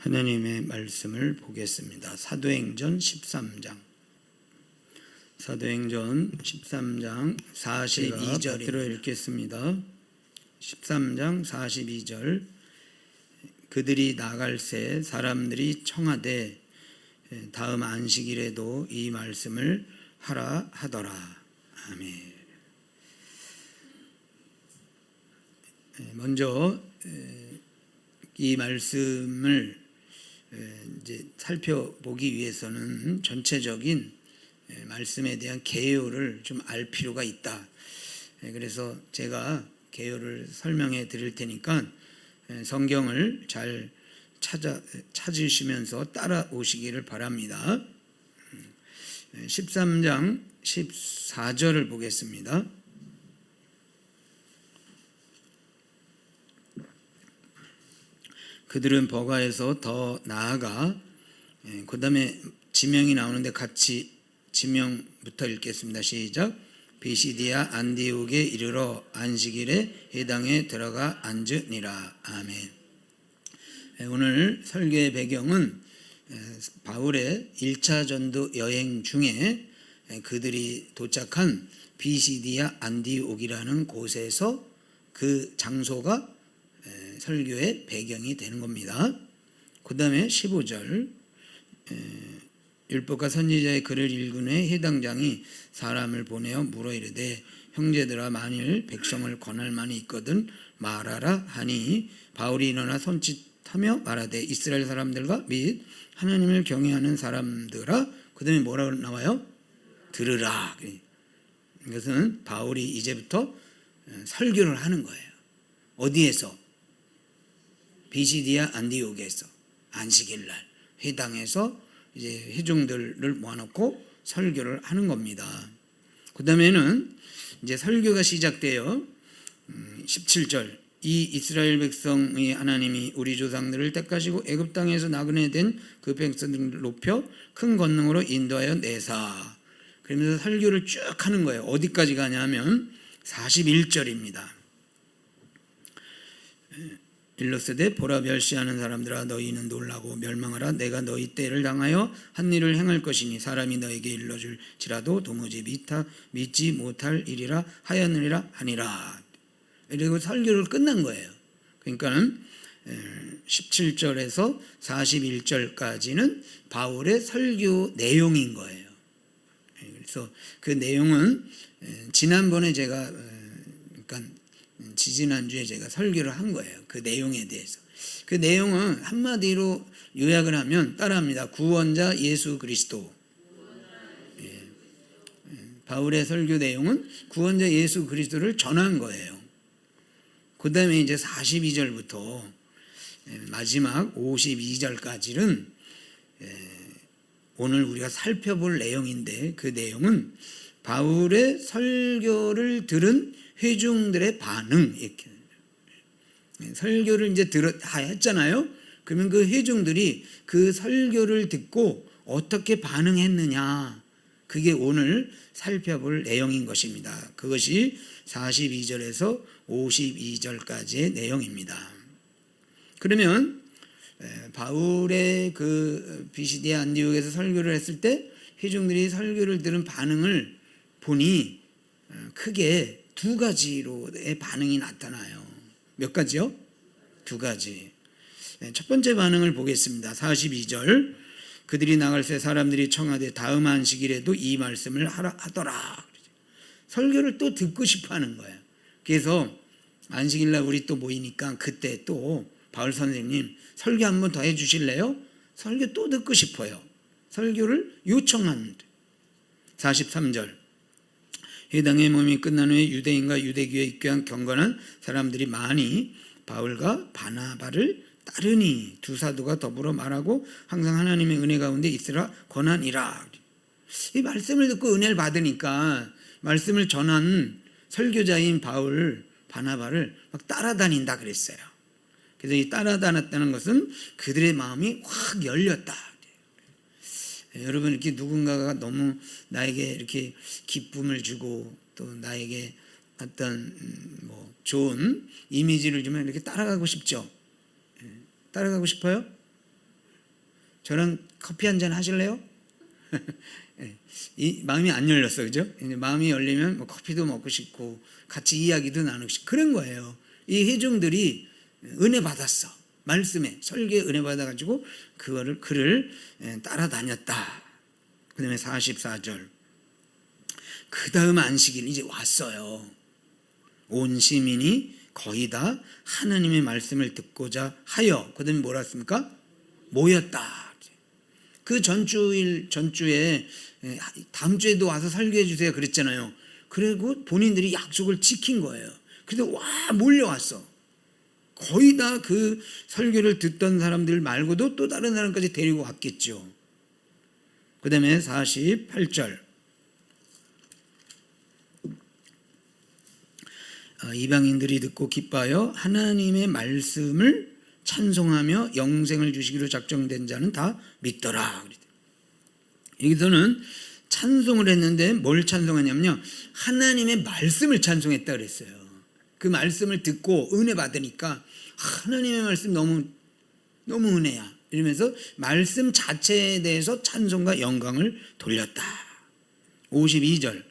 하나님의 말씀을 보겠습니다. 사도행전 13장 42절을 읽겠습니다. 13장 42절. 그들이 나갈새 사람들이 청하되 다음 안식일에도 이 말씀을 하라 하더라. 아멘. 먼저 이 말씀을 이제 살펴보기 위해서는 전체적인 말씀에 대한 개요를 좀 알 필요가 있다. 그래서 제가 개요를 설명해 드릴 테니까 성경을 잘 찾으시면서 따라오시기를 바랍니다. 13장 14절을 보겠습니다. 그들은 버가에서 더 나아가, 그 다음에 지명이 나오는데 같이 지명부터 읽겠습니다. 시작. 비시디아 안디옥에 이르러 안식일에 회당에 들어가 앉으니라. 아멘. 오늘 설교의 배경은 바울의 1차 전도 여행 중에 그들이 도착한 비시디아 안디옥이라는 곳에서 그 장소가 설교의 배경이 되는 겁니다. 그 다음에 15절. 율법과 선지자의 글을 읽은 후에 회당장이 사람을 보내어 물어 이르되 형제들아 만일 백성을 권할 만이 있거든 말하라 하니 바울이 일어나 손짓하며 말하되 이스라엘 사람들과 및 하나님을 경외하는 사람들아, 그 다음에 뭐라고 나와요? 들으라. 이것은 바울이 이제부터 설교를 하는 거예요. 어디에서? 비시디아 안디옥에서 안식일날 회당에서 이제 회중들을 모아놓고 설교를 하는 겁니다. 그 다음에는 이제 설교가 시작돼요. 17절. 이 이스라엘 백성의 하나님이 우리 조상들을 택하시고 애굽 땅에서 나그네 된 그 백성들을 높여 큰 권능으로 인도하여 내사. 그러면서 설교를 쭉 하는 거예요. 어디까지 가냐면 41절입니다. 일러스되 보라 멸시하는 사람들아 너희는 놀라고 멸망하라. 내가 너희 때를 당하여 한 일을 행할 것이니 사람이 너에게 일러줄지라도 도무지 믿지 못할 일이라 하였느니라 하니라. 그리고 설교를 끝난 거예요. 그러니까 17절에서 41절까지는 바울의 설교 내용인 거예요. 그래서 그 내용은 지난번에 제가 지지난주에 제가 설교를 한 거예요. 그 내용에 대해서. 그 내용은 한마디로 요약을 하면 따라합니다. 구원자 예수 그리스도. 바울의 설교 내용은 구원자 예수 그리스도를 전한 거예요. 그 다음에 이제 42절부터 마지막 52절까지는 오늘 우리가 살펴볼 내용인데, 그 내용은 바울의 설교를 들은 회중들의 반응, 이렇게 설교를 이제 다 했잖아요. 그러면 그 회중들이 그 설교를 듣고 어떻게 반응했느냐, 그게 오늘 살펴볼 내용인 것입니다. 그것이 42절에서 52절까지의 내용입니다. 그러면 바울의 그 비시디아 안디옥에서 설교를 했을 때 회중들이 설교를 들은 반응을 보니 크게 두 가지로의 반응이 나타나요. 몇 가지요? 두 가지. 첫 번째 반응을 보겠습니다. 42절. 그들이 나갈새 사람들이 청하되 다음 안식일에도 이 말씀을 하더라. 설교를 또 듣고 싶어 하는 거예요. 그래서 안식일날 우리 또 모이니까 그때 또 바울 선생님 설교 한 번 더 해주실래요? 설교 또 듣고 싶어요. 설교를 요청하는데. 43절. 회당의 모임이 끝난 후에 유대인과 유대교에 입교한 경건한 사람들이 많이 바울과 바나바를 따르니 두 사도가 더불어 말하고 항상 하나님의 은혜 가운데 있으라 권하니라. 이 말씀을 듣고 은혜를 받으니까 말씀을 전한 설교자인 바울, 바나바를 막 따라다닌다 그랬어요. 그래서 이 따라다녔다는 것은 그들의 마음이 확 열렸다. 여러분, 이렇게 누군가가 너무 나에게 이렇게 기쁨을 주고 또 나에게 어떤 좋은 이미지를 주면 이렇게 따라가고 싶죠. 따라가고 싶어요? 저랑 커피 한잔 하실래요? 이 마음이 안 열렸어, 그죠? 이제 마음이 열리면 뭐 커피도 먹고 싶고 같이 이야기도 나누고 싶고 그런 거예요. 이 회중들이 은혜 받았어. 말씀에 설교에 은혜 받아가지고 그를 따라다녔다. 그 다음에 44절. 그 다음 안식일 이제 왔어요. 온 시민이 거의 다 하나님의 말씀을 듣고자 하여, 그 다음에 뭐라 했습니까? 모였다. 그 전주에 다음 주에도 와서 설교해 주세요 그랬잖아요. 그리고 본인들이 약속을 지킨 거예요. 그래서 몰려왔어. 거의 다 그 설교를 듣던 사람들 말고도 또 다른 사람까지 데리고 왔겠죠. 그 다음에 48절. 이방인들이 듣고 기뻐하여 하나님의 말씀을 찬송하며 영생을 주시기로 작정된 자는 다 믿더라. 여기서는 찬송을 했는데 뭘 찬송하냐면요, 하나님의 말씀을 찬송했다 그랬어요. 그 말씀을 듣고 은혜 받으니까 하나님의 말씀 너무 은혜야 이러면서 말씀 자체에 대해서 찬송과 영광을 돌렸다. 52절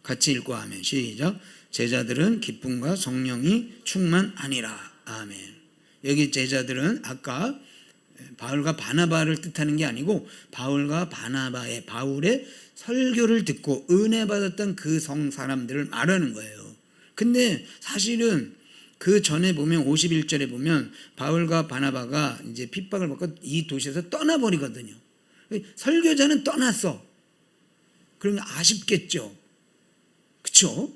같이 읽고 아멘. 시작. 제자들은 기쁨과 성령이 충만하니라. 아멘. 여기 제자들은 아까 바울과 바나바를 뜻하는 게 아니고 바울과 바울의 설교를 듣고 은혜 받았던 그 성 사람들을 말하는 거예요. 근데 사실은 그 전에 보면 51절에 보면 바울과 바나바가 이제 핍박을 받고 이 도시에서 떠나버리거든요. 설교자는 떠났어. 그러면 아쉽겠죠. 그렇죠?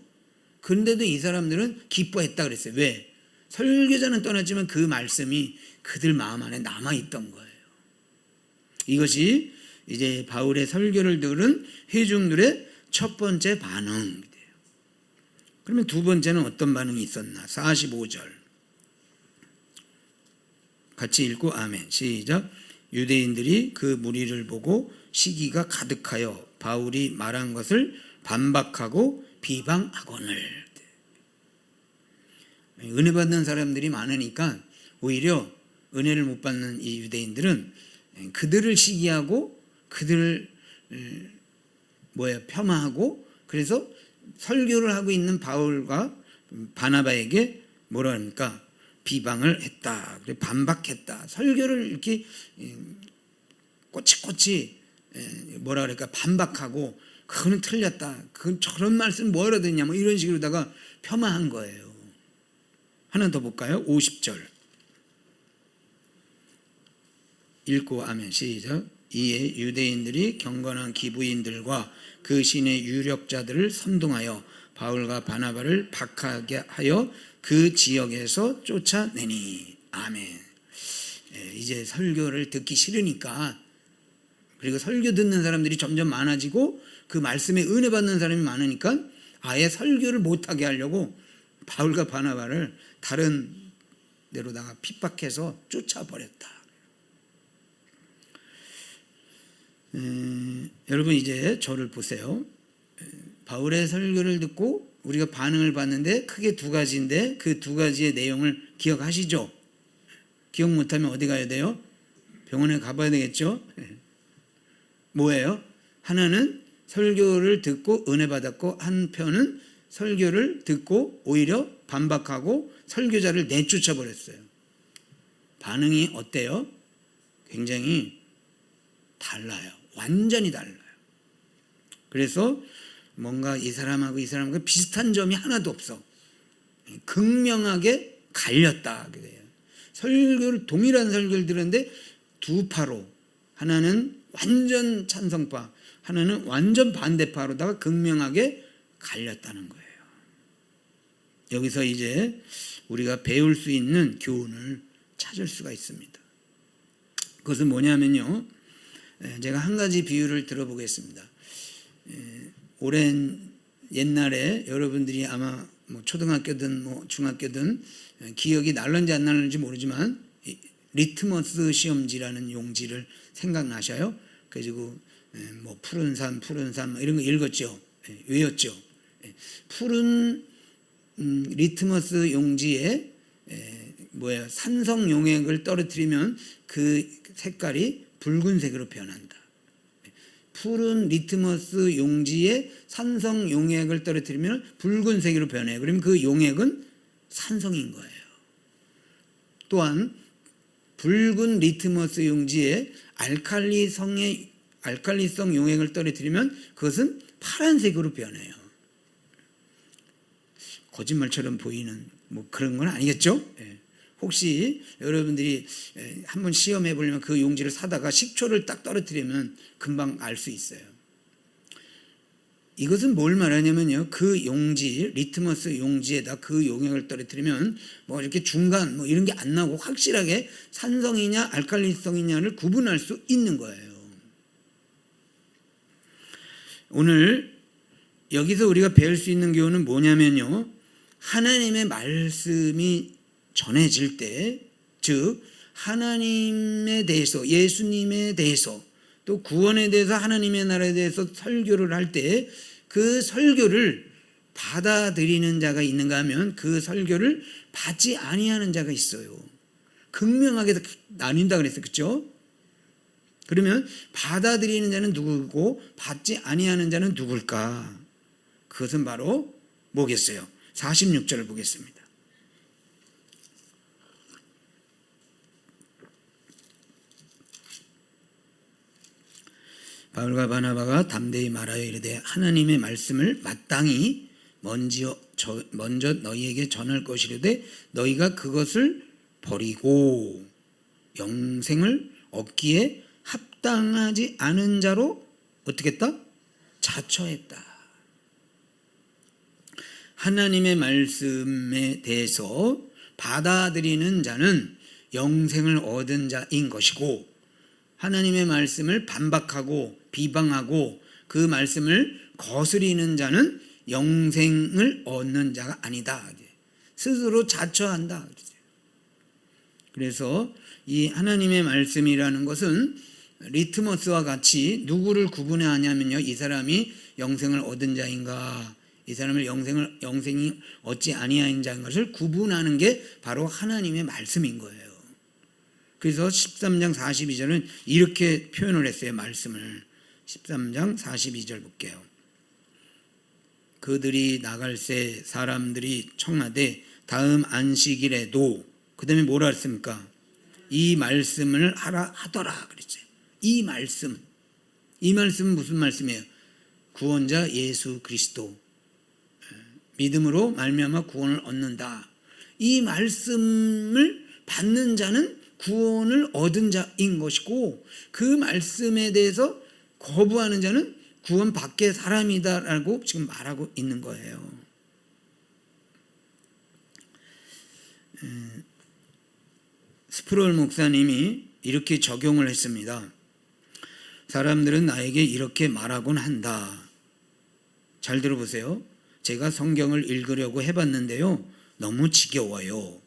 그런데도 이 사람들은 기뻐했다 그랬어요. 왜? 설교자는 떠났지만 그 말씀이 그들 마음 안에 남아있던 거예요. 이것이 이제 바울의 설교를 들은 회중들의 첫 번째 반응이에요. 그러면 두 번째는 어떤 반응이 있었나? 45절 같이 읽고 아멘. 시작. 유대인들이 그 무리를 보고 시기가 가득하여 바울이 말한 것을 반박하고 비방하거늘. 은혜 받는 사람들이 많으니까 오히려 은혜를 못 받는 이 유대인들은 그들을 시기하고 그들을 폄하하고, 그래서 설교를 하고 있는 바울과 바나바에게 뭐라 합니까? 비방을 했다. 그리고 반박했다. 설교를 이렇게 꼬치꼬치 뭐라 그럴까? 반박하고 그거는 틀렸다. 그건 저런 말씀 뭐하러 듣냐? 뭐 이런 식으로다가 폄하한 거예요. 하나 더 볼까요? 50절 읽고 아멘. 시작. 이에 유대인들이 경건한 기부인들과 그 신의 유력자들을 선동하여 바울과 바나바를 박하게 하여 그 지역에서 쫓아내니. 아멘. 이제 설교를 듣기 싫으니까, 그리고 설교 듣는 사람들이 점점 많아지고 그 말씀에 은혜 받는 사람이 많으니까 아예 설교를 못하게 하려고 바울과 바나바를 다른 데로다가 핍박해서 쫓아버렸다. 여러분 이제 저를 보세요. 바울의 설교를 듣고 우리가 반응을 봤는데 크게 두 가지인데 그 두 가지의 내용을 기억하시죠? 기억 못하면 어디 가야 돼요? 병원에 가봐야 되겠죠? 뭐예요? 하나는 설교를 듣고 은혜 받았고, 한편은 설교를 듣고 오히려 반박하고 설교자를 내쫓아 버렸어요. 반응이 어때요? 굉장히 달라요. 완전히 달라요. 그래서 뭔가 이 사람하고 이 사람과 비슷한 점이 하나도 없어. 극명하게 갈렸다 그래요. 동일한 설교를 들었는데 두 파로, 하나는 완전 찬성파, 하나는 완전 반대파로다가 극명하게 갈렸다는 거예요. 여기서 이제 우리가 배울 수 있는 교훈을 찾을 수가 있습니다. 그것은 뭐냐면요, 제가 한 가지 비유를 들어보겠습니다. 오랜 옛날에 여러분들이 아마 뭐 초등학교든 뭐 중학교든 기억이 날는지 안 날는지 모르지만 리트머스 시험지라는 용지를 생각나셔요? 그래가지고 뭐 푸른 산 이런 거 읽었죠? 외웠죠? 푸른 리트머스 용지에 산성 용액을 떨어뜨리면 그 색깔이 붉은색으로 변한다. 푸른 리트머스 용지에 산성 용액을 떨어뜨리면 붉은색으로 변해요. 그러면 그 용액은 산성인 거예요. 또한 붉은 리트머스 용지에 알칼리성 용액을 떨어뜨리면 그것은 파란색으로 변해요. 거짓말처럼 보이는 뭐 그런 건 아니겠죠? 혹시 여러분들이 한번 시험해 보려면 그 용지를 사다가 식초를 딱 떨어뜨리면 금방 알 수 있어요. 이것은 뭘 말하냐면요, 그 용지, 리트머스 용지에다 그 용액을 떨어뜨리면 뭐 이렇게 중간 뭐 이런 게 안 나고 확실하게 산성이냐 알칼리성이냐를 구분할 수 있는 거예요. 오늘 여기서 우리가 배울 수 있는 교훈은 뭐냐면요, 하나님의 말씀이 전해질 때, 즉 하나님에 대해서, 예수님에 대해서, 또 구원에 대해서, 하나님의 나라에 대해서 설교를 할 때 그 설교를 받아들이는 자가 있는가 하면 그 설교를 받지 아니하는 자가 있어요. 극명하게 나뉜다 그랬어요. 그렇죠? 그러면 받아들이는 자는 누구고 받지 아니하는 자는 누굴까? 그것은 바로 뭐겠어요? 46절을 보겠습니다. 바울과 바나바가 담대히 말하여 이르되 하나님의 말씀을 마땅히 먼저 너희에게 전할 것이르되 너희가 그것을 버리고 영생을 얻기에 합당하지 않은 자로 어떻게 했다? 자처했다. 하나님의 말씀에 대해서 받아들이는 자는 영생을 얻은 자인 것이고, 하나님의 말씀을 반박하고 비방하고 그 말씀을 거스리는 자는 영생을 얻는 자가 아니다. 스스로 자처한다. 그래서 이 하나님의 말씀이라는 것은 리트머스와 같이 누구를 구분해 하냐면요, 이 사람이 영생을 얻은 자인가, 이 사람을 영생이 얻지 아니하는 자인 것을 구분하는 게 바로 하나님의 말씀인 거예요. 그래서 13장 42절은 이렇게 표현을 했어요. 말씀을 13장 42절 볼게요. 그들이 나갈새 사람들이 청하되 다음 안식일에도, 그 다음에 뭐라 했습니까? 이 말씀을 하라 하더라 그랬죠. 이 말씀은 무슨 말씀이에요? 구원자 예수 그리스도, 믿음으로 말미암아 구원을 얻는다. 이 말씀을 받는 자는 구원을 얻은 자인 것이고, 그 말씀에 대해서 거부하는 자는 구원 밖의 사람이다라고 지금 말하고 있는 거예요. 스프롤 목사님이 이렇게 적용을 했습니다. 사람들은 나에게 이렇게 말하곤 한다. 잘 들어보세요. 제가 성경을 읽으려고 해봤는데요, 너무 지겨워요.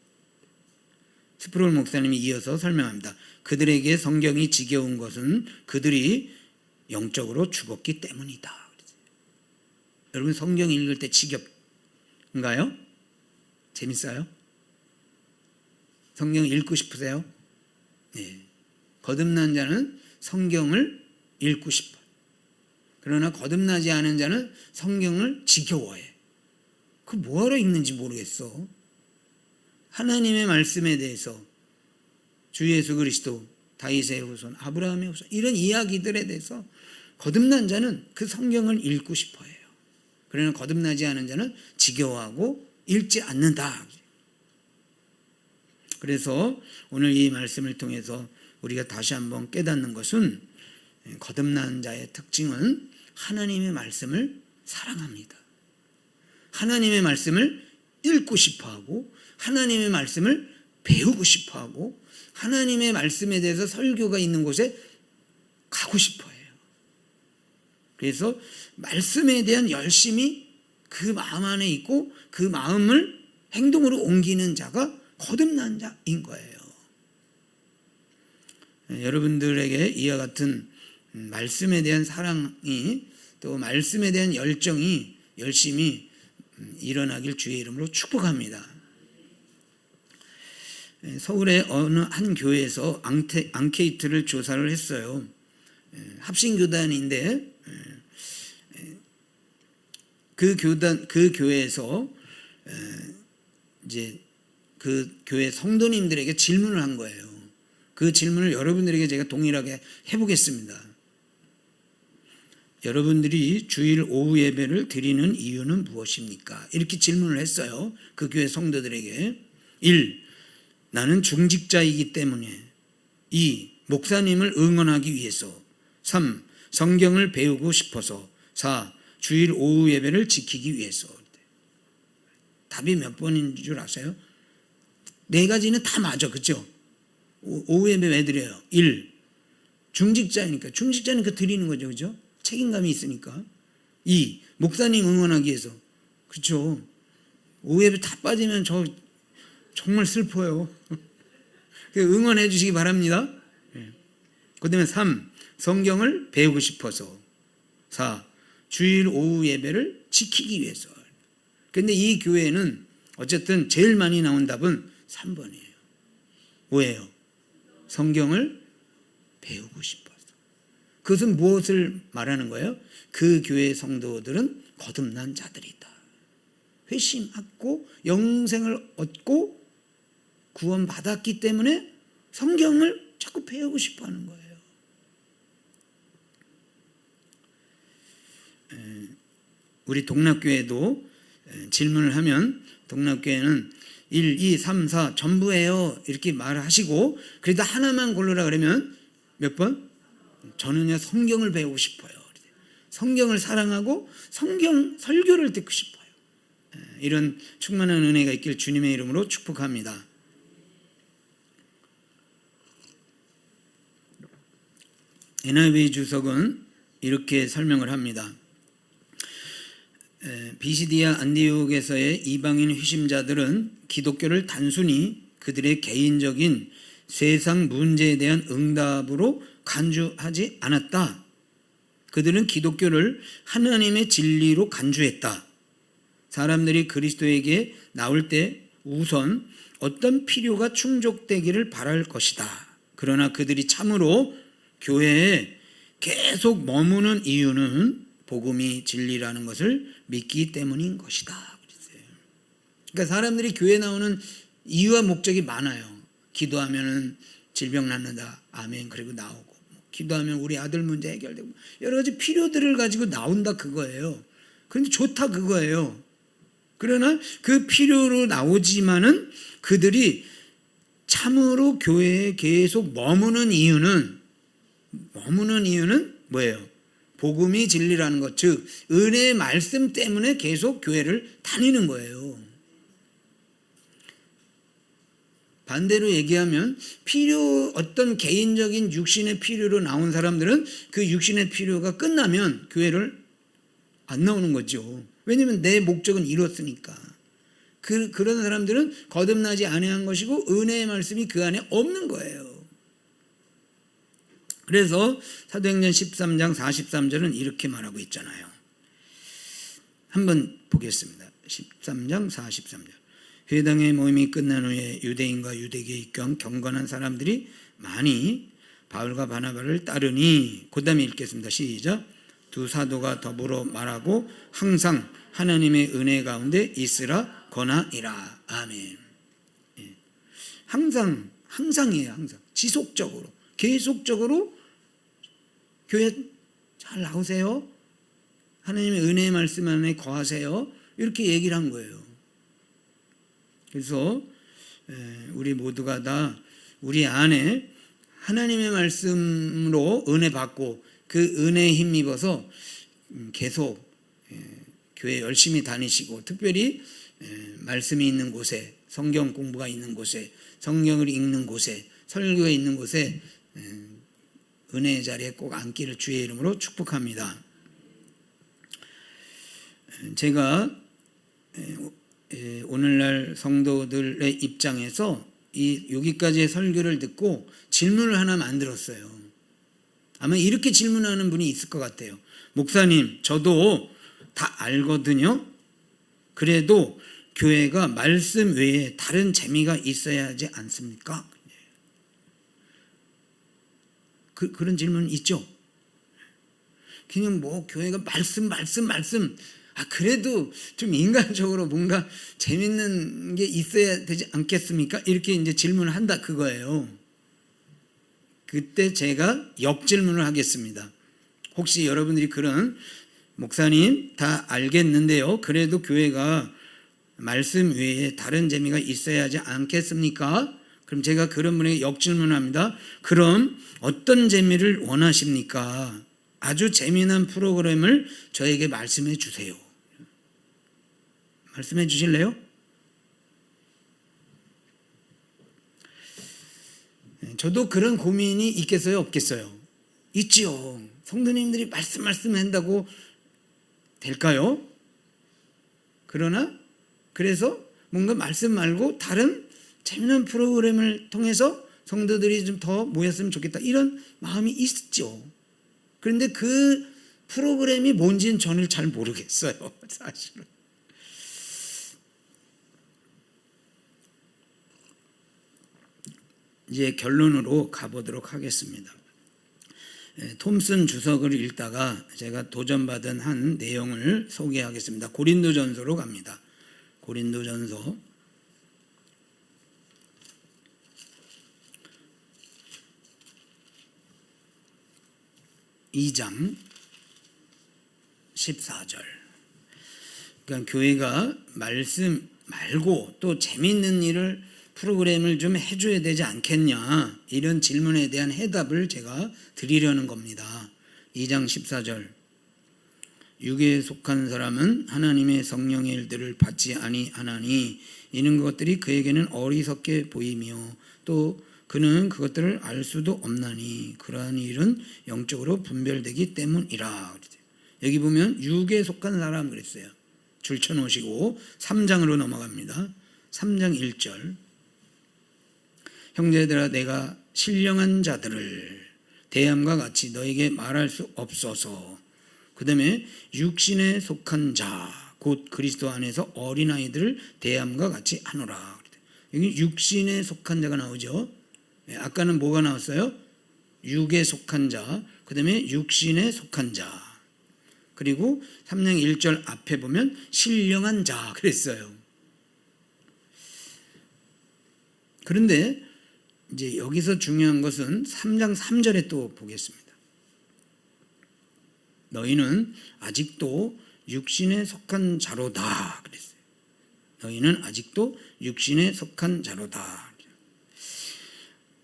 스프롤 목사님이 이어서 설명합니다. 그들에게 성경이 지겨운 것은 그들이 영적으로 죽었기 때문이다. 여러분, 성경 읽을 때 지겹은가요? 재밌어요? 성경 읽고 싶으세요? 네. 거듭난 자는 성경을 읽고 싶어요. 그러나 거듭나지 않은 자는 성경을 지겨워해. 그 뭐하러 읽는지 모르겠어. 하나님의 말씀에 대해서 주 예수 그리스도, 다윗의 후손, 아브라함의 후손, 이런 이야기들에 대해서 거듭난 자는 그 성경을 읽고 싶어 해요. 그러나 거듭나지 않은 자는 지겨워하고 읽지 않는다. 그래서 오늘 이 말씀을 통해서 우리가 다시 한번 깨닫는 것은, 거듭난 자의 특징은 하나님의 말씀을 사랑합니다. 하나님의 말씀을 읽고 싶어하고, 하나님의 말씀을 배우고 싶어하고, 하나님의 말씀에 대해서 설교가 있는 곳에 가고 싶어해요. 그래서 말씀에 대한 열심이 그 마음 안에 있고, 그 마음을 행동으로 옮기는 자가 거듭난 자인 거예요. 여러분들에게 이와 같은 말씀에 대한 사랑이, 또 말씀에 대한 열심이 일어나길 주의 이름으로 축복합니다. 서울의 어느 한 교회에서 앙케이트를 조사를 했어요. 합신교단인데 그 교회에서 이제 그 교회 성도님들에게 질문을 한 거예요. 그 질문을 여러분들에게 제가 동일하게 해보겠습니다. 여러분들이 주일 오후 예배를 드리는 이유는 무엇입니까? 이렇게 질문을 했어요. 그 교회 성도들에게. 1. 나는 중직자이기 때문에. 2. 목사님을 응원하기 위해서. 3. 성경을 배우고 싶어서. 4. 주일 오후 예배를 지키기 위해서. 답이 몇 번인 줄 아세요? 네 가지는 다 맞아. 그렇죠? 오후 예배 왜 드려요? 1. 중직자니까 드리는 거죠. 그렇죠? 책임감이 있으니까. 2. 목사님 응원하기 위해서. 그렇죠? 오후 예배 다 빠지면 저 정말 슬퍼요. 응원해 주시기 바랍니다. 그 다음에 3. 성경을 배우고 싶어서. 4. 주일 오후 예배를 지키기 위해서. 그런데 이 교회는 어쨌든 제일 많이 나온 답은 3번이에요. 뭐예요? 성경을 배우고 싶어서. 그것은 무엇을 말하는 거예요? 그 교회 성도들은 거듭난 자들이다. 회심하고 영생을 얻고 구원받았기 때문에 성경을 자꾸 배우고 싶어 하는 거예요. 우리 동락교회도 질문을 하면 동락교회는 1, 2, 3, 4 전부예요 이렇게 말을 하시고, 그래도 하나만 고르라 그러면 몇 번? 저는요 성경을 배우고 싶어요. 성경을 사랑하고 성경 설교를 듣고 싶어요. 이런 충만한 은혜가 있길 주님의 이름으로 축복합니다. NIV 주석은 이렇게 설명을 합니다. 비시디아 안디옥에서의 이방인 회심자들은 기독교를 단순히 그들의 개인적인 세상 문제에 대한 응답으로 간주하지 않았다. 그들은 기독교를 하나님의 진리로 간주했다. 사람들이 그리스도에게 나올 때 우선 어떤 필요가 충족되기를 바랄 것이다. 그러나 그들이 참으로 교회에 계속 머무는 이유는 복음이 진리라는 것을 믿기 때문인 것이다. 그러니까 사람들이 교회 나오는 이유와 목적이 많아요. 기도하면 질병 낫는다. 아멘. 그리고 나오고. 기도하면 우리 아들 문제 해결되고. 여러 가지 필요들을 가지고 나온다 그거예요. 그런데 좋다 그거예요. 그러나 그 필요로 나오지만은 그들이 참으로 교회에 계속 머무는 이유는 뭐예요? 복음이 진리라는 것, 즉 은혜의 말씀 때문에 계속 교회를 다니는 거예요. 반대로 얘기하면 어떤 개인적인 육신의 필요로 나온 사람들은 그 육신의 필요가 끝나면 교회를 안 나오는 거죠. 왜냐하면 내 목적은 이뤘으니까. 그런 사람들은 거듭나지 아니한 것이고 은혜의 말씀이 그 안에 없는 거예요. 그래서 사도행전 13장 43절은 이렇게 말하고 있잖아요. 한번 보겠습니다. 13장 43절. 회당의 모임이 끝난 후에 유대인과 유대계의 경건한 사람들이 많이 바울과 바나바를 따르니, 그 다음에 읽겠습니다. 시작. 두 사도가 더불어 말하고 항상 하나님의 은혜 가운데 있으라 권하니라. 아멘. 항상이에요. 항상 지속적으로 계속적으로 교회 잘 나오세요. 하나님의 은혜의 말씀 안에 거하세요. 이렇게 얘기를 한 거예요. 그래서 우리 모두가 다 우리 안에 하나님의 말씀으로 은혜 받고 그 은혜에 힘입어서 계속 교회 열심히 다니시고, 특별히 말씀이 있는 곳에, 성경 공부가 있는 곳에, 성경을 읽는 곳에, 설교가 있는 곳에 은혜의 자리에 꼭 앉기를 주의 이름으로 축복합니다. 제가 오늘날 성도들의 입장에서 여기까지의 설교를 듣고 질문을 하나 만들었어요. 아마 이렇게 질문하는 분이 있을 것 같아요. 목사님, 저도 다 알거든요. 그래도 교회가 말씀 외에 다른 재미가 있어야 하지 않습니까? 그런 질문 있죠? 그냥 뭐 교회가 말씀 그래도 좀 인간적으로 뭔가 재밌는 게 있어야 되지 않겠습니까? 이렇게 이제 질문을 한다 그거예요. 그때 제가 역질문을 하겠습니다. 혹시 여러분들이 그런 목사님 다 알겠는데요, 그래도 교회가 말씀 외에 다른 재미가 있어야 하지 않겠습니까? 그럼 제가 그런 분에게 역질문합니다. 그럼 어떤 재미를 원하십니까? 아주 재미난 프로그램을 저에게 말씀해 주세요. 말씀해 주실래요? 저도 그런 고민이 있겠어요, 없겠어요? 있지요. 성도님들이 말씀한다고 될까요? 그러나 그래서 뭔가 말씀 말고 다른 재미난 프로그램을 통해서 성도들이 좀 더 모였으면 좋겠다, 이런 마음이 있죠. 그런데 그 프로그램이 뭔지는 저는 잘 모르겠어요, 사실은. 이제 결론으로 가보도록 하겠습니다. 톰슨 주석을 읽다가 제가 도전받은 한 내용을 소개하겠습니다. 고린도전서로 갑니다. 고린도전서 2장 14절. 그러니까 교회가 말씀 말고 또 재미있는 일을 프로그램을 좀 해줘야 되지 않겠냐, 이런 질문에 대한 해답을 제가 드리려는 겁니다. 2장 14절. 육에 속한 사람은 하나님의 성령의 일들을 받지 아니하나니 이는 그것들이 그에게는 어리석게 보이며 또 그는 그것들을 알 수도 없나니 그러한 일은 영적으로 분별되기 때문이라. 여기 보면 육에 속한 사람 그랬어요. 줄쳐놓으시고 3장으로 넘어갑니다. 3장 1절. 형제들아, 내가 신령한 자들을 대함과 같이 너에게 말할 수 없어서. 그 다음에 육신에 속한 자, 곧 그리스도 안에서 어린아이들을 대함과 같이 하노라. 여기 육신에 속한 자가 나오죠. 아까는 뭐가 나왔어요? 육에 속한 자, 그 다음에 육신에 속한 자. 그리고 3장 1절 앞에 보면 신령한 자 그랬어요. 그런데 이제 여기서 중요한 것은 3장 3절에 또 보겠습니다. 너희는 아직도 육신에 속한 자로다 그랬어요. 너희는 아직도 육신에 속한 자로다.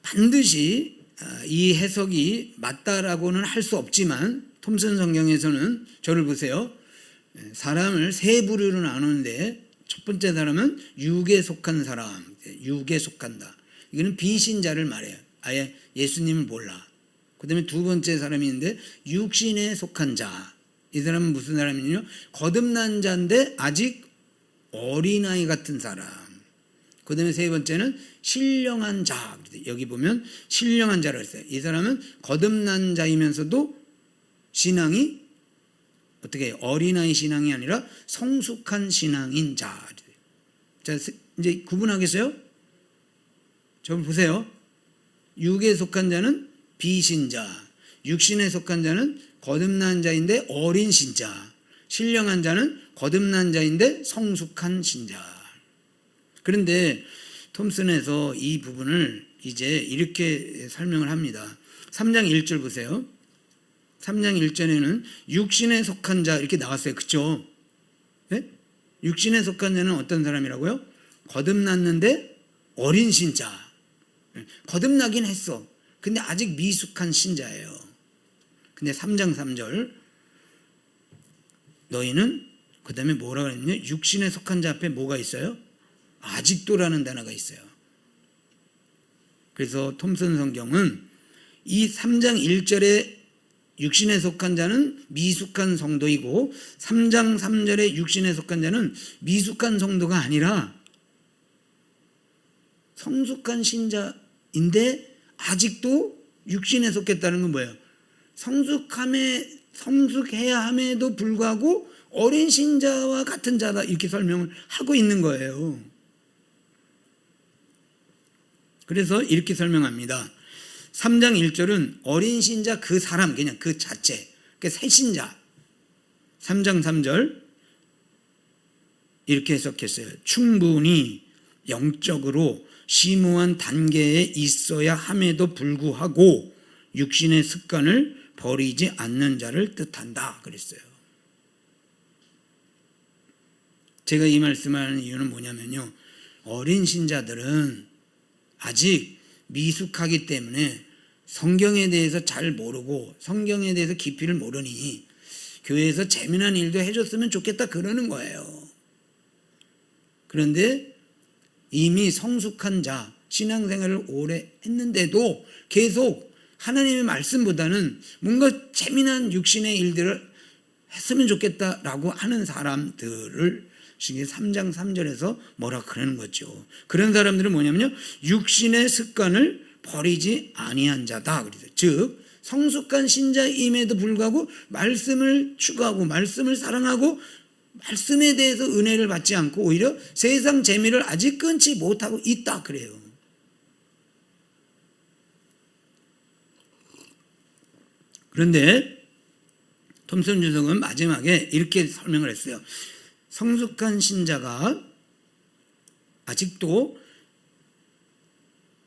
반드시 이 해석이 맞다라고는 할 수 없지만 톰슨 성경에서는 저를 보세요. 사람을 세 부류로 나누는데 첫 번째 사람은 육에 속한 사람, 육에 속한다. 이거는 비신자를 말해요. 아예 예수님을 몰라. 그 다음에 두 번째 사람이 있는데 육신에 속한 자. 이 사람은 무슨 사람이냐? 거듭난 자인데 아직 어린아이 같은 사람. 그 다음에 세 번째는 신령한 자. 여기 보면 신령한 자라고 했어요. 이 사람은 거듭난 자이면서도 신앙이 어떻게 해요? 어린아이 신앙이 아니라 성숙한 신앙인 자. 자, 이제 구분하겠어요? 저 보세요. 육에 속한 자는 비신자, 육신에 속한 자는 거듭난 자인데 어린 신자, 신령한 자는 거듭난 자인데 성숙한 신자. 그런데 톰슨에서 이 부분을 이제 이렇게 설명을 합니다. 3장 1절 보세요. 3장 1절에는 육신에 속한 자 이렇게 나왔어요. 그렇죠? 네? 육신에 속한 자는 어떤 사람이라고요? 거듭났는데 어린 신자. 거듭나긴 했어. 근데 아직 미숙한 신자예요. 근데 3장 3절 너희는 그 다음에 뭐라고 했냐? 육신에 속한 자 앞에 뭐가 있어요? 아직도라는 단어가 있어요. 그래서 톰슨 성경은 이 3장 1절에 육신에 속한 자는 미숙한 성도이고 3장 3절에 육신에 속한 자는 미숙한 성도가 아니라 성숙한 신자인데 아직도 육신에 속했다는 건 뭐예요? 성숙해야 함에도 불구하고 어린 신자와 같은 자다 이렇게 설명을 하고 있는 거예요. 그래서 이렇게 설명합니다. 3장 1절은 어린 신자 그 사람 그냥 그 자체 그러니까 새 신자. 3장 3절 이렇게 해석했어요. 충분히 영적으로 심오한 단계에 있어야 함에도 불구하고 육신의 습관을 버리지 않는 자를 뜻한다 그랬어요. 제가 이 말씀을 하는 이유는 뭐냐면요, 어린 신자들은 아직 미숙하기 때문에 성경에 대해서 잘 모르고 성경에 대해서 깊이를 모르니 교회에서 재미난 일도 해줬으면 좋겠다 그러는 거예요. 그런데 이미 성숙한 자, 신앙생활을 오래 했는데도 계속 하나님의 말씀보다는 뭔가 재미난 육신의 일들을 했으면 좋겠다라고 하는 사람들을 3장 3절에서 뭐라 그러는 거죠. 그런 사람들은 뭐냐면요, 육신의 습관을 버리지 아니한 자다. 그래서 즉 성숙한 신자임에도 불구하고 말씀을 추구하고 말씀을 사랑하고 말씀에 대해서 은혜를 받지 않고 오히려 세상 재미를 아직 끊지 못하고 있다 그래요. 그런데 톰슨 주석은 마지막에 이렇게 설명을 했어요. 성숙한 신자가 아직도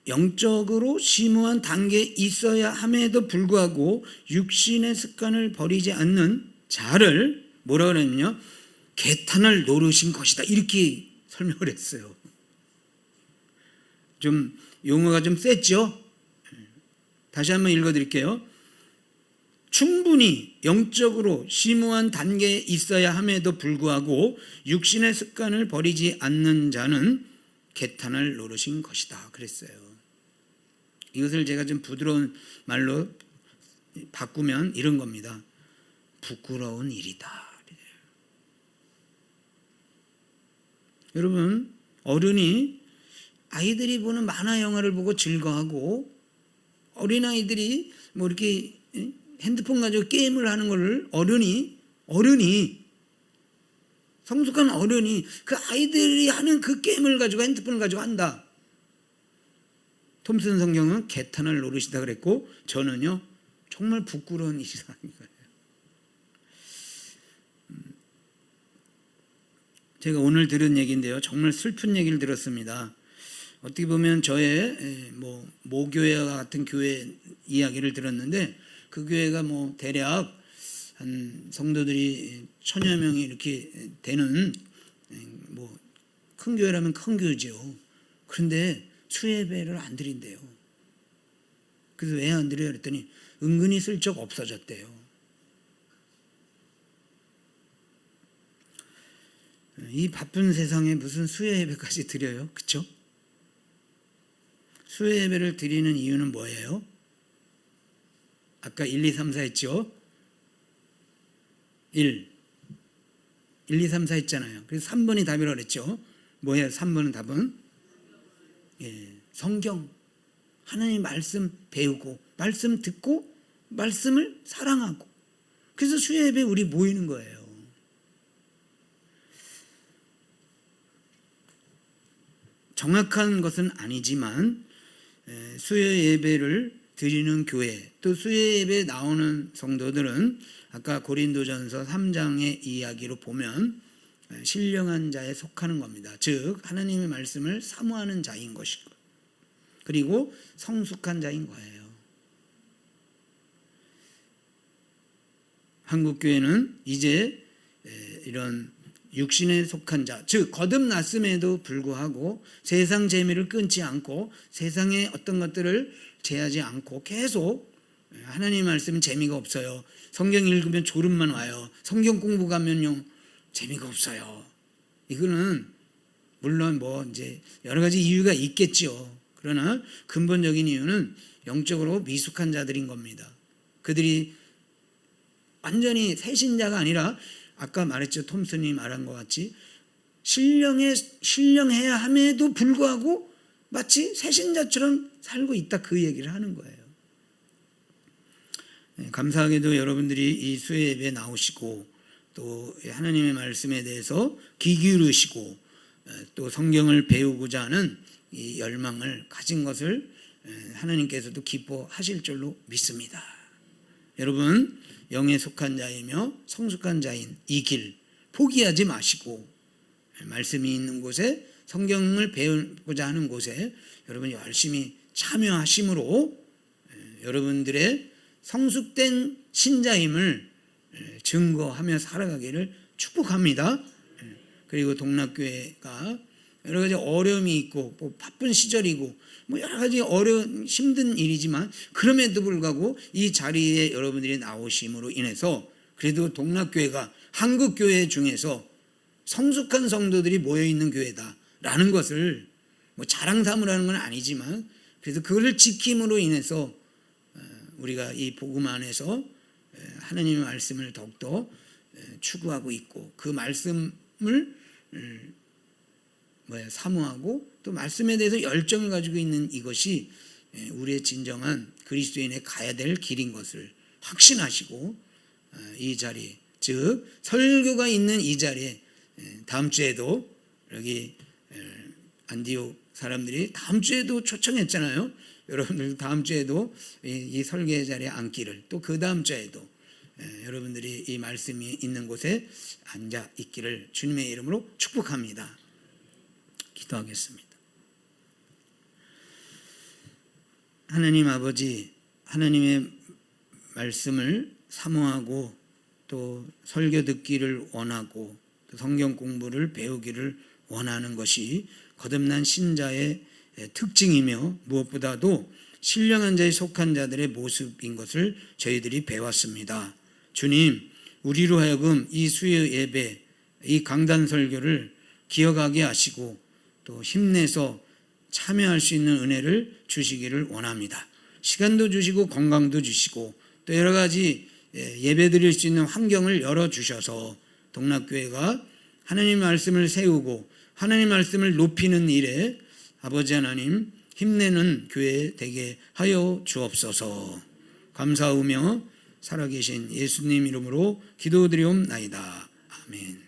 영적으로 심오한 단계에 있어야 함에도 불구하고 육신의 습관을 버리지 않는 자를 뭐라 그러냐면요, 개탄을 노르신 것이다 이렇게 설명을 했어요. 좀 용어가 좀 셌죠? 다시 한번 읽어드릴게요. 충분히 영적으로 심오한 단계에 있어야 함에도 불구하고 육신의 습관을 버리지 않는 자는 개탄을 노르신 것이다 그랬어요. 이것을 제가 좀 부드러운 말로 바꾸면 이런 겁니다. 부끄러운 일이다. 여러분, 어른이 아이들이 보는 만화 영화를 보고 즐거워하고 어린아이들이 뭐 이렇게 핸드폰 가지고 게임을 하는 거를 어른이 성숙한 어른이 그 아이들이 하는 그 게임을 가지고 핸드폰을 가지고 한다. 톰슨 성경은 개탄을 노르시다 그랬고 저는요 정말 부끄러운 일이라는 거예요. 제가 오늘 들은 얘기인데요, 정말 슬픈 얘기를 들었습니다. 어떻게 보면 저의 모교회와 같은 교회 이야기를 들었는데 그 교회가 대략 한 성도들이 1000여 명이 이렇게 되는 큰 교회라면 큰 교회죠. 그런데 수예배를 안 드린대요. 그래서 왜 안 드려요? 그랬더니 은근히 슬쩍 없어졌대요. 이 바쁜 세상에 무슨 수예배까지 드려요? 그렇죠? 수예배를 드리는 이유는 뭐예요? 아까 1, 2, 3, 4 했죠? 1, 2, 3, 4 했잖아요. 그래서 3번이 답이라고 그랬죠? 뭐예요? 3번은 답은? 성경. 하나님 말씀 배우고 말씀 듣고 말씀을 사랑하고 그래서 수요예배에 우리 모이는 거예요. 정확한 것은 아니지만 수요예배를 드리는 교회 또 수요예배에 나오는 성도들은 아까 고린도전서 3장의 이야기로 보면 신령한 자에 속하는 겁니다. 즉 하나님의 말씀을 사모하는 자인 것이고 그리고 성숙한 자인 거예요. 한국교회는 이제 이런 육신에 속한 자, 즉 거듭났음에도 불구하고 세상 재미를 끊지 않고 세상의 어떤 것들을 제하지 않고 계속 하나님의 말씀은 재미가 없어요. 성경 읽으면 졸음만 와요. 성경 공부 가면요 재미가 없어요. 이거는 물론 이제 여러 가지 이유가 있겠죠. 그러나 근본적인 이유는 영적으로 미숙한 자들인 겁니다. 그들이 완전히 새 신자가 아니라 아까 말했죠. 톰슨이 말한 것 같이 신령해야 함에도 불구하고 마치 새 신자처럼 살고 있다 그 얘기를 하는 거예요. 감사하게도 여러분들이 이 수요 예배에 나오시고 또 하나님의 말씀에 대해서 귀 기울이시고 또 성경을 배우고자 하는 이 열망을 가진 것을 하나님께서도 기뻐하실 줄로 믿습니다. 여러분, 영에 속한 자이며 성숙한 자인 이 길 포기하지 마시고 말씀이 있는 곳에 성경을 배우고자 하는 곳에 여러분 열심히 참여하심으로 여러분들의 성숙된 신자임을 증거하며 살아가기를 축복합니다. 그리고 동락교회가 여러 가지 어려움이 있고 뭐 바쁜 시절이고 뭐 여러 가지 어려운 힘든 일이지만 그럼에도 불구하고 이 자리에 여러분들이 나오심으로 인해서 그래도 동락교회가 한국교회 중에서 성숙한 성도들이 모여있는 교회다라는 것을 뭐 자랑 삼으라는 건 아니지만 그래서 그것을 지킴으로 인해서 우리가 이 복음 안에서 하나님의 말씀을 더욱더 추구하고 있고 그 말씀을 사모하고 또 말씀에 대해서 열정을 가지고 있는 이것이 우리의 진정한 그리스도인의 가야 될 길인 것을 확신하시고 이 자리, 즉 설교가 있는 이 자리에 다음 주에도 여기 안디옥 사람들이 다음 주에도 초청했잖아요. 여러분들 다음 주에도 이 설교의 자리에 앉기를, 또 그 다음 주에도 여러분들이 이 말씀이 있는 곳에 앉아 있기를 주님의 이름으로 축복합니다. 기도하겠습니다. 하나님 아버지, 하나님의 말씀을 사모하고 또 설교 듣기를 원하고 또 성경 공부를 배우기를 원하는 것이 거듭난 신자의 특징이며 무엇보다도 신령한 자에 속한 자들의 모습인 것을 저희들이 배웠습니다. 주님, 우리로 하여금 이 수요 예배, 이 강단 설교를 기억하게 하시고 또 힘내서 참여할 수 있는 은혜를 주시기를 원합니다. 시간도 주시고 건강도 주시고 또 여러 가지 예배 드릴 수 있는 환경을 열어주셔서 동락교회가 하나님 말씀을 세우고 하나님 말씀을 높이는 일에 아버지 하나님 힘내는 교회 되게 하여 주옵소서. 감사하며 살아계신 예수님 이름으로 기도드리옵나이다. 아멘.